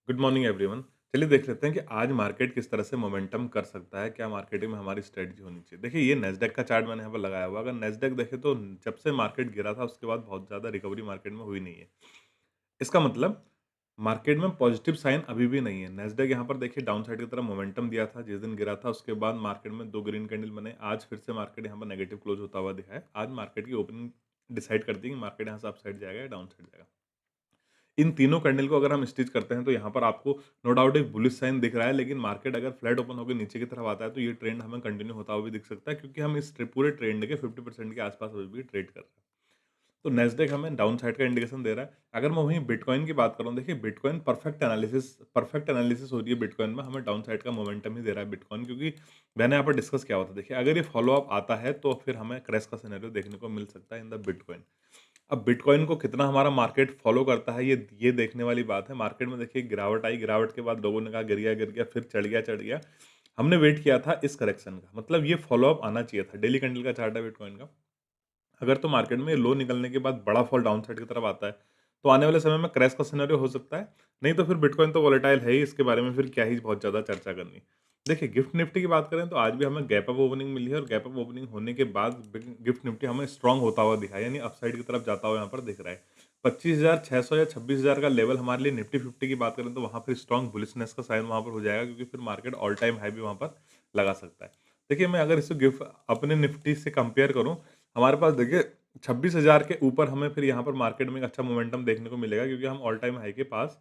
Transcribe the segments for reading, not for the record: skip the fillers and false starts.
Good morning everyone. चलिए देख लेते हैं कि आज मार्केट किस तरह से मोमेंटम कर सकता है, क्या मार्केटिंग में हमारी स्ट्रेटजी होनी चाहिए। देखिए ये नैस्डैक का चार्ट मैंने यहाँ पर लगाया हुआ है। अगर नैस्डैक देखें तो जब से मार्केट गिरा था उसके बाद बहुत ज़्यादा रिकवरी मार्केट में हुई नहीं है। इसका मतलब मार्केट में पॉजिटिव साइन अभी भी नहीं है। नैस्डैक यहाँ पर देखिए डाउन साइड की तरफ मोमेंटम दिया था, जिस दिन गिरा था उसके बाद मार्केट में 2 ग्रीन कैंडल बने। आज फिर से मार्केट यहाँ पर नेगेटिव क्लोज होता हुआ दिखा है। आज मार्केट की ओपनिंग डिसाइड करती है कि मार्केट यहाँ से अप साइड जाएगा या डाउन साइड जाएगा। इन तीनों कैंडल को अगर हम स्टिच करते हैं तो यहाँ पर आपको नो डाउट एक बुलिश साइन दिख रहा है, लेकिन मार्केट अगर फ्लैट ओपन होकर नीचे की तरफ आता है तो ये ट्रेंड हमें कंटिन्यू होता हुआ भी दिख सकता है, क्योंकि हम इस पूरे ट्रेंड के 50% के आसपास अभी भी ट्रेड कर रहे हैं। तो नेस्डेक हमें डाउन साइड का इंडिकेशन दे रहा है। अगर मैं वहीं बिटकॉइन की बात करूँ, देखिए बिटकॉइन परफेक्ट एनालिसिस हो रही है। बिटकॉइन में हमें डाउन साइड का मोमेंटम ही दे रहा है बिटकॉइन, क्योंकि मैंने यहाँ पर डिस्कस किया हुआ था। देखिए अगर ये फॉलो अप आता है तो फिर हमें क्रैश का सिनेरियो देखने को मिल सकता है इन द बिटकॉइन। अब बिटकॉइन को कितना हमारा मार्केट फॉलो करता है ये देखने वाली बात है। मार्केट में देखिए गिरावट आई, गिरावट के बाद लोगों ने कहा गिर गया, फिर चढ़ गया। हमने वेट किया था इस करेक्शन का, मतलब ये फॉलो अप आना चाहिए था। डेली कैंडल का चार्ट है बिटकॉइन का। अगर तो मार्केट में लो निकलने के बाद बड़ा फॉल डाउन साइड की तरफ आता है, तो आने वाले समय में क्रैश का सिनेरियो हो सकता है। नहीं तो फिर बिटकॉइन तो वोलेटाइल है ही, इसके बारे में फिर क्या ही बहुत ज़्यादा चर्चा करनी। देखिए गिफ्ट निफ्टी की बात करें तो आज भी हमें गैप अप ओपनिंग मिली है, और गैप अप ओपनिंग होने के बाद गिफ्ट निफ्टी हमें स्ट्रांग होता हुआ दिखा है, यानी अपसाइड की तरफ जाता हुआ यहाँ पर दिख रहा है। 25,600 या 26,000 का लेवल हमारे लिए निफ्टी फिफ्टी की बात करें तो वहाँ पर स्ट्रांग बुलिशनेस का साइन वहाँ पर हो जाएगा, क्योंकि फिर मार्केट ऑल टाइम हाई भी वहाँ पर लगा सकता है। देखिए मैं अगर इसे गिफ्ट अपने निफ्टी से कंपेयर करूँ, हमारे पास देखिए 26,000 के ऊपर हमें फिर यहाँ पर मार्केट में एक अच्छा मोमेंटम देखने को मिलेगा, क्योंकि हम ऑल टाइम हाई के पास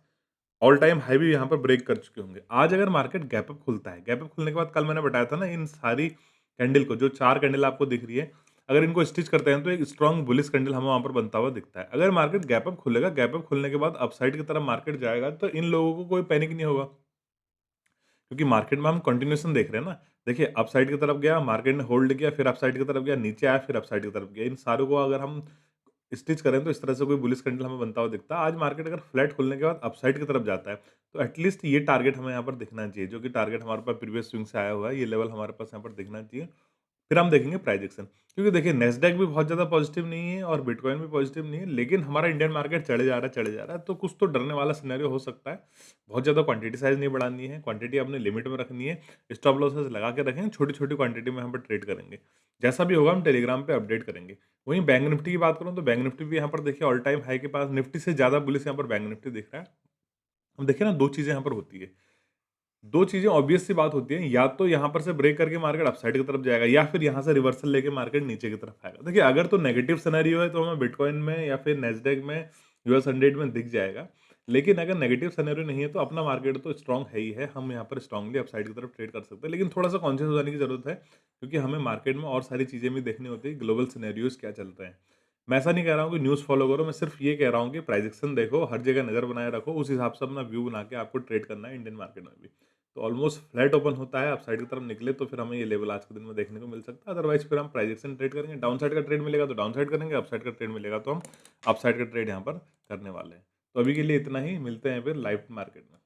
ऑल टाइम हाई भी यहाँ पर ब्रेक कर चुके होंगे। आज अगर मार्केट गैप अप खुलता है, गैप अप खुलने के बाद कल मैंने बताया था ना, इन सारी कैंडल को, जो 4 कैंडल आपको दिख रही है, अगर इनको स्टिच करते हैं तो एक स्ट्रॉन्ग बुलिश कैंडल हमें वहाँ पर बनता हुआ दिखता है। अगर मार्केट गैप अप खुलेगा, गैप अप खुलने के बाद अपसाइड की तरफ मार्केट जाएगा, तो इन लोगों को कोई पैनिक नहीं होगा। क्योंकि मार्केट में हम कंटिन्यूएशन देख रहे हैं ना। देखिए अपसाइड की तरफ गया, मार्केट ने होल्ड किया, फिर अपसाइड की तरफ गया, नीचे आया, फिर अपसाइड की तरफ गया। इन सारों को अगर हम स्टिच करें तो इस तरह से कोई बुलिश कैंडल हमें बनता हुआ दिखता है। आज मार्केट अगर फ्लैट खुलने के बाद अपसाइड की तरफ जाता है, तो एटलीस्ट ये टारगेट हमें यहाँ पर दिखना चाहिए, जो कि टारगेट हमारे पास प्रीवियस स्विंग से आया हुआ है। ये लेवल हमारे पास यहाँ पर दिखना चाहिए। फिर हम देखेंगे प्राइस एक्शन, क्योंकि देखिए नेस्डैक भी बहुत ज़्यादा पॉजिटिव नहीं है और बिटकॉइन भी पॉजिटिव नहीं है, लेकिन हमारा इंडियन मार्केट चढ़े जा रहा है, तो कुछ तो डरने वाला सिनेरियो हो सकता है। बहुत ज़्यादा क्वांटिटी साइज़ नहीं बढ़ानी है, क्वांटिटी अपने लिमिट में रखनी है। स्टॉप लॉसेस लगा के रखेंगे, छोटी-छोटी क्वांटिटी में यहाँ पर ट्रेड करेंगे। जैसा भी होगा हम टेलीग्राम पे अपडेट करेंगे। वहीं बैंक निफ्टी की बात करूँ तो बैंक निफ्टी भी यहाँ पर देखिए ऑल टाइम हाई के पास, निफ्टी से ज़्यादा बुलिश यहाँ पर बैंक निफ्टी दिख रहा है। अब देखिए ना 2 चीज़ें यहाँ पर होती है। 2 चीज़ें ऑब्वियस सी बात होती है, या तो यहाँ पर से ब्रेक करके मार्केट अपसाइड की तरफ जाएगा, या फिर यहाँ से रिवर्सल लेके मार्केट नीचे की तरफ आएगा। देखिए अगर तो नेगेटिव सिनेरियो है तो हमें बिटकॉइन में या फिर नैस्डैक में, यूएस 100 में दिख जाएगा। लेकिन अगर नेगेटिव सिनेरियो नहीं है तो अपना मार्केट तो स्ट्रांग है ही है, हम यहाँ पर स्ट्रांगली अपसाइड की तरफ ट्रेड कर सकते हैं। लेकिन थोड़ा-सा कॉन्शियस हो जाने की ज़रूरत है, क्योंकि हमें मार्केट में और सारी चीज़ें भी देखनी होती है, ग्लोबल सिनेरियोज़ क्या चल रहे हैं। मैं ऐसा नहीं कह रहा हूँ कि न्यूज़ फॉलो करो, मैं सिर्फ ये कह रहा हूँ कि प्राइस एक्शन देखो, हर जगह नज़र बनाए रखो, उस हिसाब से अपना व्यू बना के आपको ट्रेड करना है इंडियन मार्केट में भी। तो ऑलमोस्ट फ्लैट ओपन होता है, अपसाइड की तरफ निकले तो फिर हमें ये लेवल आज के दिन में देखने को मिल सकता है। अदरवाइज़ फिर हम प्राइस एक्शन ट्रेड करेंगे, डाउन साइड का ट्रेड मिलेगा तो डाउन साइड करेंगे, अपसाइड का ट्रेड मिलेगा तो हम अपसाइड का ट्रेड यहाँ पर करने वाले हैं। तो अभी के लिए इतना ही, मिलते हैं फिर लाइव मार्केट में।